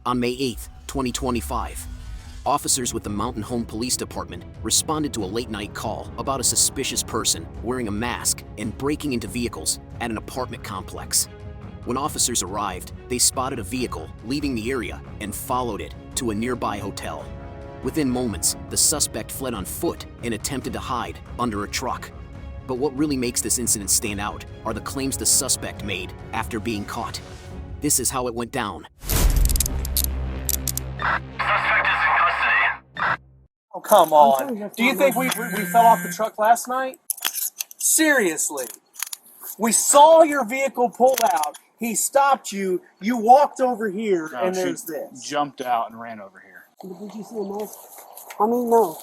On May 8, 2025, officers with the Mountain Home Police Department responded to a late-night call about a suspicious person wearing a mask and breaking into vehicles at an apartment complex. When officers arrived, they spotted a vehicle leaving the area and followed it to a nearby hotel. Within moments, the suspect fled on foot and attempted to hide under a truck. But what really makes this incident stand out are the claims the suspect made after being caught. This is how it went down. Oh, come on. Do you think we fell off the truck last night? Seriously. We saw your vehicle pull out. He stopped you. You walked over here, and there's this. Jumped out and ran over here. Did you see a mask? I mean, no.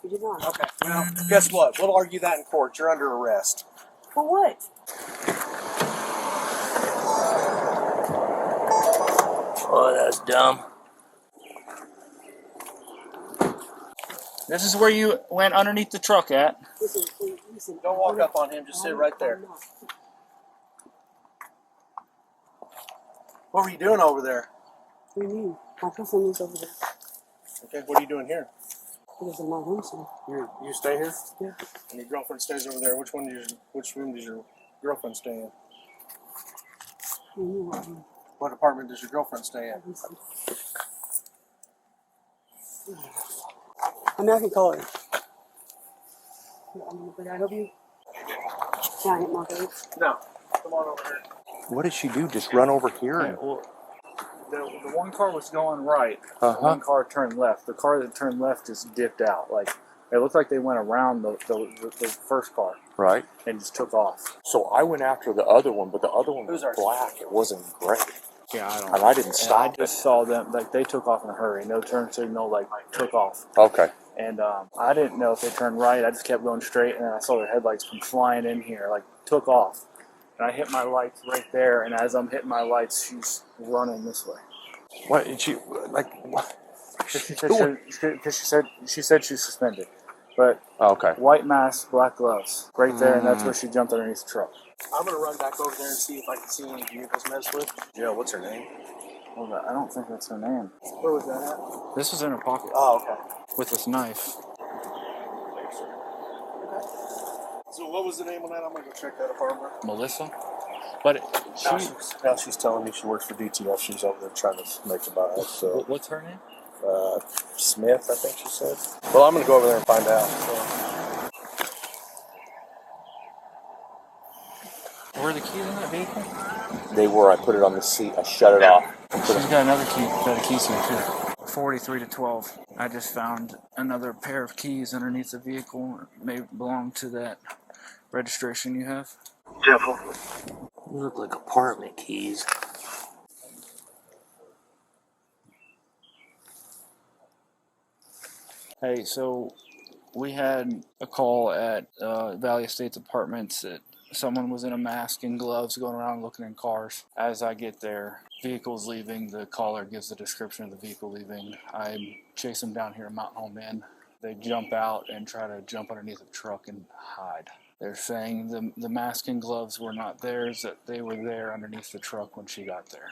You did not. Okay, well, guess what? We'll argue that in court. You're under arrest. For what? Oh, that's dumb. This is where you went underneath the truck at. Listen. Don't walk up on him. Just sit right there. What were you doing over there? What do you mean? My cousin lives over there. Okay, what are you doing here? He lives in my room, so. You stay here? Yeah. And your girlfriend stays over there. Which room does your girlfriend stay in? What apartment does your girlfriend stay in? I mean, I can call her. But I help you? Can I hit my face? No. Come on over here. What did she do? Just run over here? Yeah, well, the one car was going right. Uh-huh. The one car turned left. The car that turned left just dipped out. Like it looked like they went around the first car. Right. And just took off. So I went after the other one, but the other one was black. It wasn't gray. Yeah, I don't. And I didn't stop. I just saw them. Like they took off in a hurry. No turn signal. Like took off. Okay. And I didn't know if they turned right. I just kept going straight, and then I saw their headlights come flying in here. Like took off. And I hit my lights right there, and as I'm hitting my lights, she's running this way. What did she like? What? Because she said she's suspended, but Okay. white mask, black gloves, right there, and that's where she jumped underneath the truck. I'm going to run back over there and see if I can see any vehicles messed with. Yeah, what's her name? Well, I don't think that's her name. Where was that at? This was in her pocket Oh, okay. with this knife. So what was the name on that? I'm going to go check that apartment. Melissa, but Now she's telling me she works for DTF. She's over there trying to make a buy. So what's her name? Smith, I think she said. Well, I'm going to go over there and find out. So. Were the keys in that vehicle? They were. I put it on the seat. I shut it off. She's got another set of keys here too. 43 to 12. I just found another pair of keys underneath the vehicle. It may belong to that registration you have. Devil. They look like apartment keys. Hey, so we had a call at Valley Estates Apartments that someone was in a mask and gloves going around looking in cars. As I get there, vehicle's leaving. The caller gives the description of the vehicle leaving. I chase them down here at Mountain Home Inn. They jump out and try to jump underneath the truck and hide. They're saying the mask and gloves were not theirs, that they were there underneath the truck when she got there,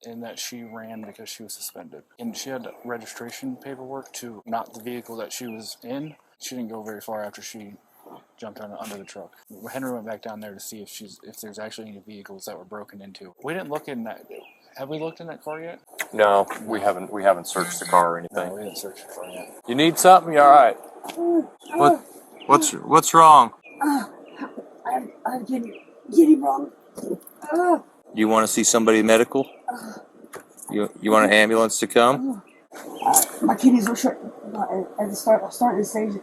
and that she ran because she was suspended. And she had registration paperwork to not the vehicle that she was in. She didn't go very far after she jumped under the truck. Henry went back down there to see if there's actually any vehicles that were broken into. We didn't look in that. Have we looked in that car yet? No, we haven't. We haven't searched the car or anything. No, we didn't search the car yet. You need something? You all right? What's wrong? I'm getting wrong. You want to see somebody medical? You want an ambulance to come? My kidneys are shutting. At the starting stage,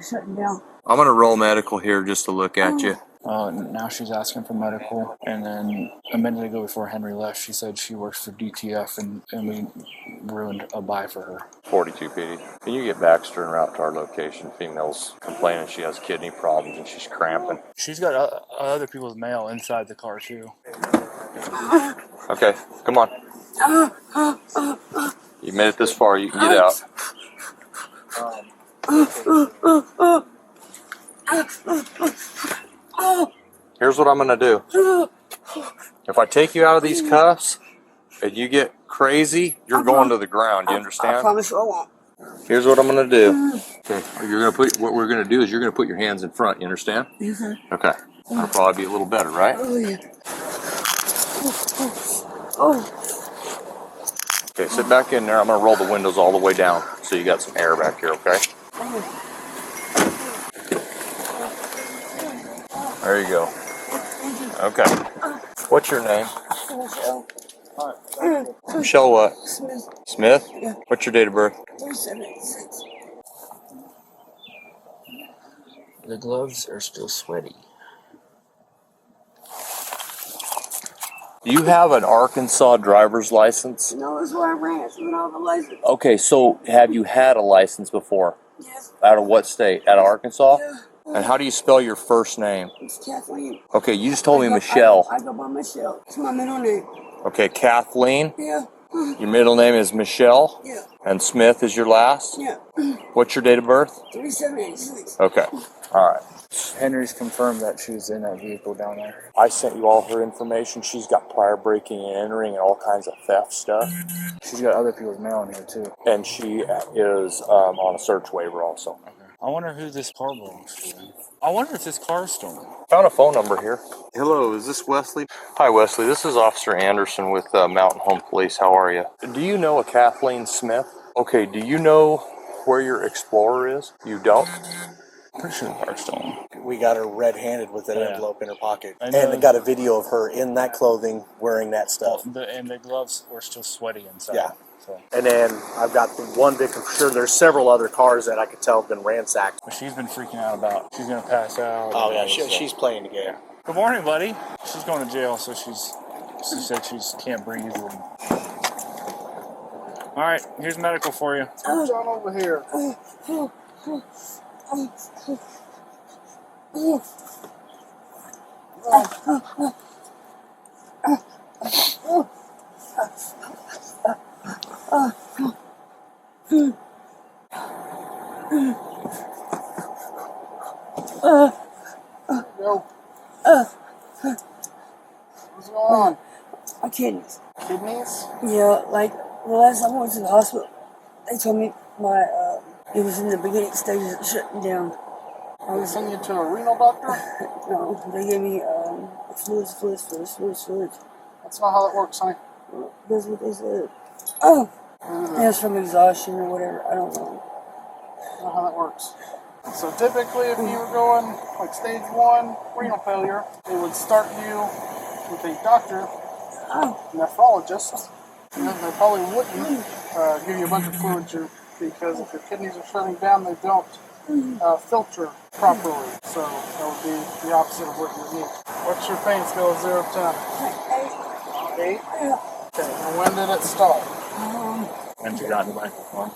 shutting down. I'm gonna roll medical here just to look at you. Now she's asking for medical, and then a minute ago before Henry left, she said she works for DTF, and we ruined a buy for her. 42 PD. Can you get Baxter and route to our location? Female's complaining she has kidney problems and she's cramping. She's got other people's mail inside the car too. Okay, come on. You made it this far, you can get out. Here's what I'm gonna do. If I take you out of these cuffs and you get crazy, you're going to the ground. You understand? I promise you I won't. Here's what I'm gonna do. Okay, what we're gonna do is you're gonna put your hands in front. You understand? Okay. Okay. That'll probably be a little better, right? Oh, yeah. Oh. Okay, sit back in there. I'm gonna roll the windows all the way down so you got some air back here, okay? There you go. Okay. What's your name? Michelle. Michelle what? Smith. Smith? Yeah. What's your date of birth? 3786. The gloves are still sweaty. Do you have an Arkansas driver's license? No, that's where I ran. That's when I have a license. Okay, so have you had a license before? Yes. Out of what state? Out of Arkansas? Yeah. And how do you spell your first name? It's Kathleen. Okay, you just told me I go- Michelle. I go by Michelle. It's my middle name. Okay, Kathleen. Yeah. Your middle name is Michelle. Yeah. And Smith is your last? Yeah. What's your date of birth? 3786. Okay. All right. Henry's confirmed that she was in that vehicle down there. I sent you all her information. She's got prior breaking and entering and all kinds of theft stuff. She's got other people's mail in here too. And she is on a search waiver also. I wonder who this car belongs to. I wonder if this car is stolen. Found a phone number here. Hello, is this Wesley? Hi, Wesley. This is Officer Anderson with Mountain Home Police. How are you? Do you know a Kathleen Smith? Okay, do you know where your Explorer is? You don't? Pretty sure the car's stolen. We got her red-handed with an Yeah. envelope in her pocket. I And know. they got a video of her in that clothing wearing that stuff. And the gloves were still sweaty inside. Yeah. So. And then I've got the one victim for sure. There's several other cars that I could tell have been ransacked. But she's been freaking out about she's gonna pass out. Oh, and yeah, all this stuff. she's playing the game. Good morning, buddy. She's going to jail, so she said she can't breathe. All right, here's medical for you. John over here. Yo. What's going on? My kidneys. Kidneys? Yeah, like the last time I went to the hospital, they told me my it was in the beginning stages of shutting down. I They was send you to a renal doctor? no, they gave me fluids. That's not how that works, honey. That's what they said. Oh, it was from exhaustion or whatever. I don't know. That's not how that works. So typically, if you were going like stage 1 renal failure, they would start you with a doctor, nephrologist. And then they probably wouldn't give you a bunch of fluids because if your kidneys are shutting down, they don't filter properly. So that would be the opposite of what you need. What's your pain scale of 0 to 10? 8? Okay, and when did it start? And she got in the microphone.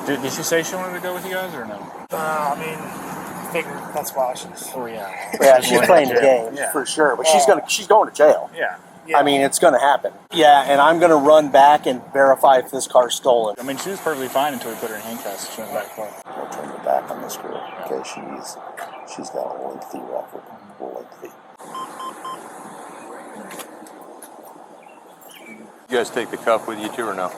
Did she say she wanted to go with you guys or no? I mean, I figured that's why she's... Oh yeah. Yeah, she's playing the jail. game, Yeah. for sure. But she's going to jail. Yeah. I mean, it's going to happen. Yeah, and I'm going to run back and verify if this car's stolen. I mean, she was perfectly fine until we put her in handcuffs. She went back for it. I'll turn the back on this girl because she's got a lengthy record. Lengthy. You guys take the cuff with you too or no?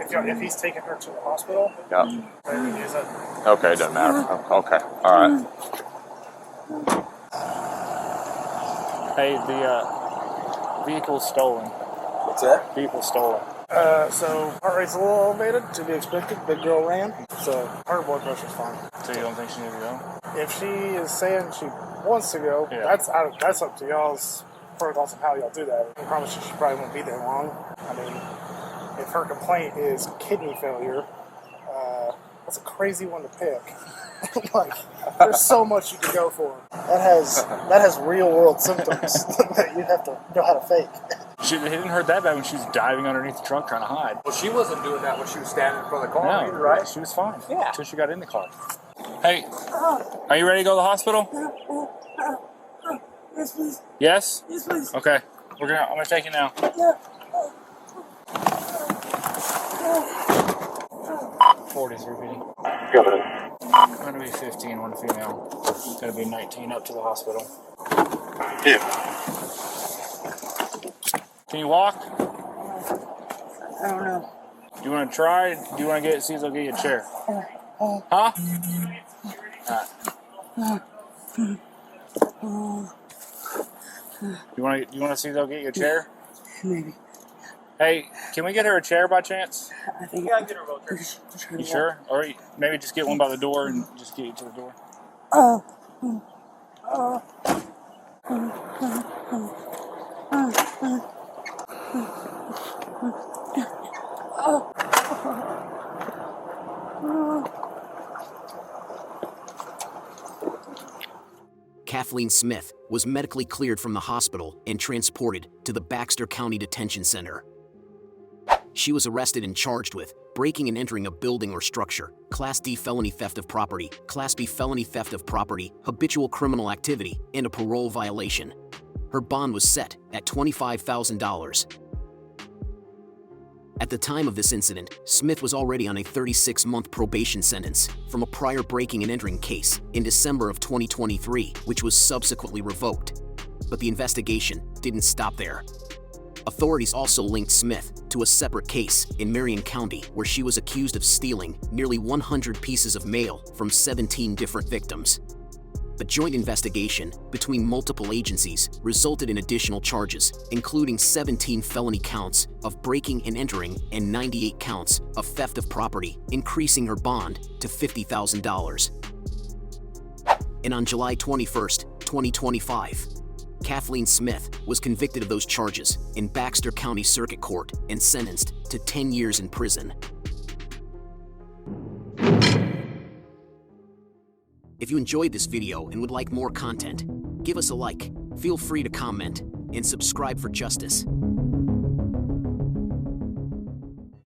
If he's taking her to the hospital, Yeah. then we use it. Okay, it doesn't matter. Okay. All right. Hey, the vehicle's stolen. What's that? Vehicle stolen. So heart rate's a little elevated, to be expected. Big girl ran, so her blood pressure's fine. So you don't think she needs to go? If she is saying she wants to go, Yeah. that's up to y'all's protocols of how y'all do that. I promise you, she probably won't be there long. I mean, if her complaint is kidney failure, that's a crazy one to pick. Like, there's so much you could go for. That has real world symptoms that you have to know how to fake. It didn't hurt that bad when she was diving underneath the truck trying to hide. Well, she wasn't doing that when she was standing in front of the car, No, either, right? she was fine. Yeah. Until she got in the car. Hey, are you ready to go to the hospital? Yes, please. Yes? Yes, please. Okay. I'm gonna take you now. Yeah. 43 beating. Gonna be 15, one female. Gonna be 19 up to the hospital. Yeah. Can you walk? I don't know. Do you want to try? Do you want to see if they'll get you a chair? Huh? You want to see if they'll get you a chair? Maybe. Hey, can we get her a chair by chance? I think. Yeah, I can get her a wheelchair. You sure? Or maybe just get one by the door and just get you to the door. Kathleen Smith was medically cleared from the hospital and transported to the Baxter County Detention Center. She was arrested and charged with breaking and entering a building or structure, Class D felony theft of property, Class B felony theft of property, habitual criminal activity, and a parole violation. Her bond was set at $25,000. At the time of this incident, Smith was already on a 36-month probation sentence from a prior breaking and entering case in December of 2023, which was subsequently revoked. But the investigation didn't stop there. Authorities also linked Smith to a separate case in Marion County where she was accused of stealing nearly 100 pieces of mail from 17 different victims. A joint investigation between multiple agencies resulted in additional charges, including 17 felony counts of breaking and entering and 98 counts of theft of property, increasing her bond to $50,000. And on July 21, 2025, Kathleen Smith was convicted of those charges in Baxter County Circuit Court and sentenced to 10 years in prison. If you enjoyed this video and would like more content, give us a like, feel free to comment, and subscribe for justice.